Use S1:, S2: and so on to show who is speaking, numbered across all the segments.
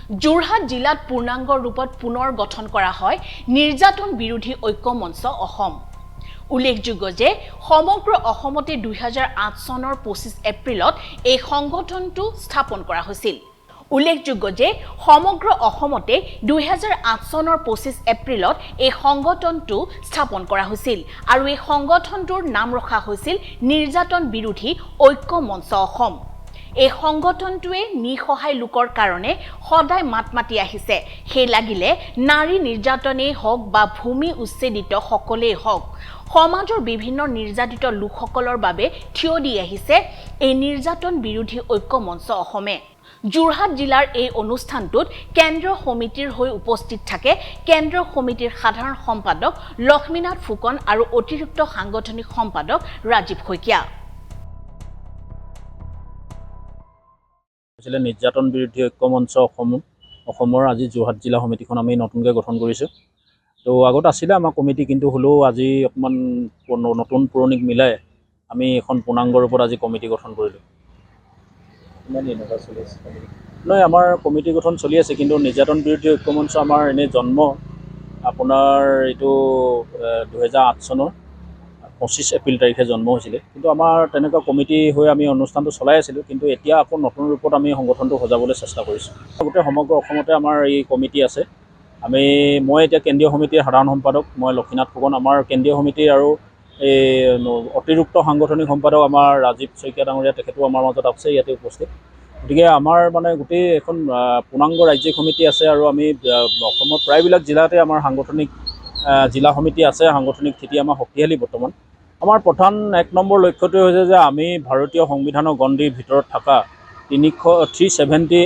S1: যোৰহাট জিলাত পূৰ্ণাংগ ৰূপত পুনৰ গঠন কৰা হয় নিৰ্যাতন বিৰোধী ঐক্য মঞ্চ অসম। উল্লেখযোগ্য যে সমগ্ৰ অসমতে 2008 চনৰ 25 এপ্ৰিলত এই সংগঠনটো স্থাপন কৰা হৈছিল। উল্লেখযোগ্য যে সমগ্ৰ অসমতে 2008 চনৰ 25 এপ্ৰিলত এই সংগঠনটো স্থাপন কৰা হৈছিল আৰু এই সংগঠনটোৰ নাম ৰখা হৈছিল নিৰ্যাতন বিৰোধী ঐক্য মঞ্চ অসম। এই সংগঠনটোৱে নিসহায় লোকৰ কাৰণে সদায় মাত মাতি আহিছে। সেই লাগিলে নাৰী নিৰ্যাতনেই হওক বা ভূমি উচ্ছেদিত সকলেই হওক, সমাজৰ বিভিন্ন নিৰ্যাতিত লোকসকলৰ বাবে থিয় দি আহিছে এই নিৰ্যাতন বিৰোধী ঐক্য মঞ্চ অসমে। যোৰহাট জিলাৰ এই অনুষ্ঠানটোত কেন্দ্ৰীয় সমিতিৰ হৈ উপস্থিত থাকে কেন্দ্ৰীয় সমিতিৰ সাধাৰণ সম্পাদক লক্ষ্মীনাথ ফুকন আৰু অতিৰিক্ত সাংগঠনিক সম্পাদক ৰাজীৱ শইকীয়া।
S2: নিৰ্যাতন বিৰোধী ঐক্য মঞ্চ অসমৰ আজি যোৰহাট জিলা সমিতিখন আমি নতুনকৈ গঠন কৰিছোঁ। তো আগত আছিলে আমাৰ কমিটি, কিন্তু হ'লেও আজি অকণমান নতুন পুৰণিক মিলাই আমি এখন পূৰ্ণাংগ ৰূপত আজি কমিটি গঠন কৰিলোঁ। নহয়, আমাৰ কমিটি গঠন চলি আছে, কিন্তু নিৰ্যাতন বিৰোধী ঐক্য মঞ্চ আমাৰ এনেই জন্ম আপোনাৰ এইটো 2008 চনৰ 25 এপ্ৰিল তাৰিখে জন্ম হৈছিলে। কিন্তু আমাৰ তেনেকুৱা কমিটি হৈ আমি অনুষ্ঠানটো চলাই আছিলোঁ, কিন্তু এতিয়া আকৌ নতুন ৰূপত আমি সংগঠনটো সজাবলৈ চেষ্টা কৰিছোঁ। গোটেই সমগ্ৰ অসমতে আমাৰ এই কমিটি আছে। মই এতিয়া কেন্দ্ৰীয় সমিতিৰ সাধাৰণ সম্পাদক, মই লক্ষ্মীনাথ ফুকন। আমাৰ কেন্দ্ৰীয় সমিতিৰ আৰু এই অতিৰিক্ত সাংগঠনিক সম্পাদক আমাৰ ৰাজীৱ শইকীয়া ডাঙৰীয়া, তেখেতো আমাৰ মাজত আছে ইয়াতে উপস্থিত। গতিকে আমাৰ গোটেই এখন পূৰ্ণাংগ ৰাজ্যিক সমিতি আছে আৰু আমি অসমৰ প্ৰায়বিলাক জিলাতে আমাৰ সাংগঠনিক জিলা সমিতি আছে। সাংগঠনিক স্থিতি আমাৰ শক্তিশালী বৰ্তমান। আমাৰ প্ৰধান 1 নম্বৰ লক্ষ্যটোৱে হৈছে যে আমি ভাৰতীয় সংবিধানৰ গণ্ডিৰ ভিতৰত থকা 370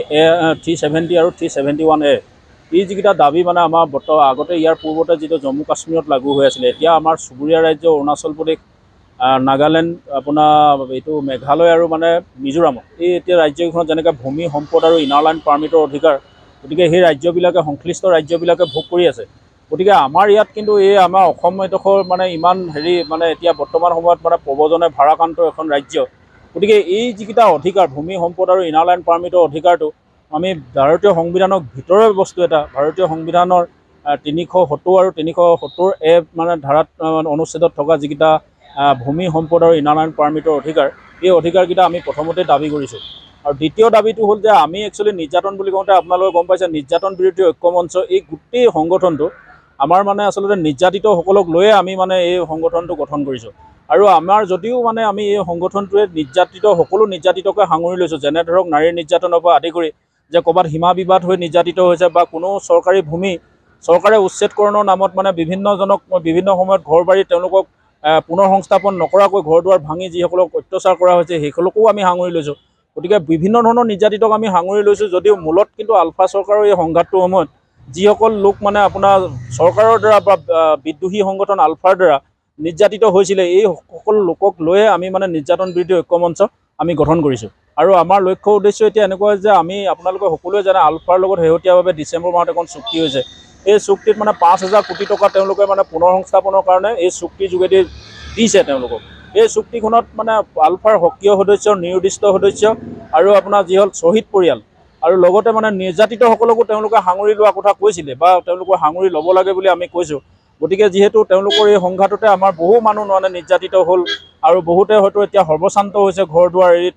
S2: আৰু 371A এই যিকেইটা দাবী আমাৰ আগতে ইয়াৰ পূৰ্বতে যিটো জম্মু কাশ্মীৰত লাগু হৈ আছিলে, এতিয়া আমাৰ চুবুৰীয়া ৰাজ্য অৰুণাচল প্ৰদেশ, নাগালেণ্ড, আপোনাৰ এইটো মেঘালয় আৰু মিজোৰামত এই এতিয়া ৰাজ্যকেইখনত যেনেকৈ ভূমি সম্পদ আৰু ইনাৰ লাইন পাৰ্মিটৰ অধিকাৰ, গতিকে সেই ৰাজ্যবিলাকে সংশ্লিষ্ট ৰাজ্যবিলাকে ভোগ কৰি আছে। গতিকে আমাৰ ইয়াত কিন্তু এই আমাৰ অসম এডোখৰ ইমান এতিয়া বৰ্তমান সময়ত প্ৰব্ৰজনে ভাৰাক্ৰান্ত এখন ৰাজ্য। গতিকে এই যিকেইটা অধিকাৰ, ভূমি সম্পদ আৰু ইনাৰ লাইন পাৰ্মিটৰ অধিকাৰটো আমি ভাৰতীয় সংবিধানৰ ভিতৰৰ বস্তু এটা, ভাৰতীয় সংবিধানৰ 370 আৰু 370A ধাৰাত অনুচ্ছেদত থকা যিকেইটা ভূমি সম্পদ আৰু ইনাৰ লাইন পাৰ্মিটৰ অধিকাৰ, এই অধিকাৰকেইটা আমি প্ৰথমতে দাবী কৰিছোঁ। আৰু দ্বিতীয় দাবীটো হ'ল যে আমি একচুৱেলি নিৰ্যাতন বুলি কওঁতে আপোনালোকে গম পাইছে, নিৰ্যাতন বিৰোধী ঐক্য মঞ্চ এই গোটেই সংগঠনটো আমাৰ আচলতে নিৰ্যাতিতসকলক লৈয়ে আমি এই সংগঠনটো গঠন কৰিছোঁ। আৰু আমাৰ যদিও আমি এই সংগঠনটোৱে সকলো নিৰ্যাতিতকে সাঙুৰি লৈছোঁ, যেনে ধৰক নাৰীৰ নিৰ্যাতনৰ পৰা আদি কৰি যে ক'ৰবাত সীমা বিবাদ হৈ নিৰ্যাতিত হৈছে বা কোনো চৰকাৰী ভূমি চৰকাৰে উচ্ছেদকৰণৰ নামত বিভিন্নজনক বিভিন্ন সময়ত ঘৰ বাৰী তেওঁলোকক পুনৰ সংস্থাপন নকৰাকৈ ঘৰ দুৱাৰ ভাঙি যিসকলক অত্যাচাৰ কৰা হৈছে সেইসকলকো আমি সাঙুৰি লৈছোঁ। গতিকে বিভিন্ন ধৰণৰ নিৰ্যাতিতক আমি সাঙুৰি লৈছোঁ, যদিও মূলত কিন্তু আলফা চৰকাৰৰ এই সংঘাতটোৰ সময়ত যিসকল লোক আপোনাৰ চৰকাৰৰ দ্বাৰা বা বিদ্ৰোহী সংগঠন আলফাৰ দ্বাৰা নিৰ্যাতিত হৈছিলে, এই সকলো লোকক লৈয়ে আমি নিৰ্যাতন বিৰোধী ঐক্য মঞ্চ আমি গঠন কৰিছোঁ। আৰু আমাৰ লক্ষ্য উদ্দেশ্য এতিয়া এনেকুৱা যে আমি আপোনালোকে সকলোৱে জানে আলফাৰ লগত শেহতীয়াভাৱে ডিচেম্বৰ মাহত এখন চুক্তি হৈছে। এই চুক্তিত 5,000 কোটি টকা তেওঁলোকে পুনৰ সংস্থাপনৰ কাৰণে এই চুক্তিৰ যোগেদি দিছে তেওঁলোকক। এই চুক্তিখনত আলফাৰ সক্ৰিয় সদস্য, নিৰ্দিষ্ট সদস্য আৰু আপোনাৰ যি হ'ল শ্বহীদ পৰিয়াল আৰু লগতে নিৰ্যাতিতসকলকো তেওঁলোকে সাঙুৰি লোৱা কথা কৈছিলে বা তেওঁলোকে সাঙুৰি ল'ব লাগে বুলি আমি কৈছোঁ। গতিকে যিহেতু তেওঁলোকৰ এই সংঘাততে আমাৰ বহু মানুহ নিৰ্যাতিত হ'ল আৰু বহুতে হয়তো এতিয়া সৰ্বশান্ত হৈছে, ঘৰ দুৱাৰ এৰি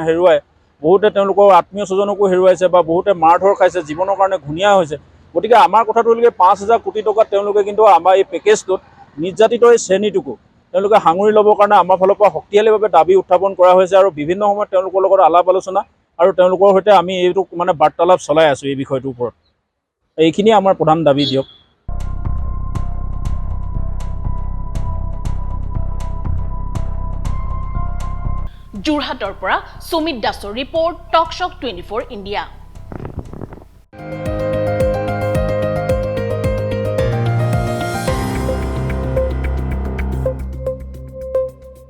S2: হেৰুৱাই, বহুতে তেওঁলোকৰ আত্মীয় স্বজনকো হেৰুৱাইছে বা বহুতে মাৰ ধৰ খাইছে, জীৱনৰ কাৰণে ঘূণীয়া হৈছে। গতিকে আমাৰ কথাটো হ'ল 5,000 কোটি টকাত তেওঁলোকে কিন্তু আমাৰ এই পেকেজটোত নিৰ্যাতিত এই শ্ৰেণীটোকো তেওঁলোকে সাঙুৰি ল'বৰ কাৰণে আমাৰ ফালৰ পৰা শক্তিশালীভাৱে দাবী উত্থাপন কৰা হৈছে আৰু বিভিন্ন সময়ত তেওঁলোকৰ লগত আলাপ আলোচনা আৰু তেওঁলোকৰ সৈতে আমি এইটো বাৰ্তালাপ চলাই আছোঁ এই বিষয়টোৰ ওপৰত। এইখিনিয়ে আমাৰ প্ৰধান দাবী দিয়ক।
S1: যোৰহাটৰ পৰা সুমিত দাসৰ ৰিপৰ্ট, টক শ্বক 24 ইণ্ডিয়া।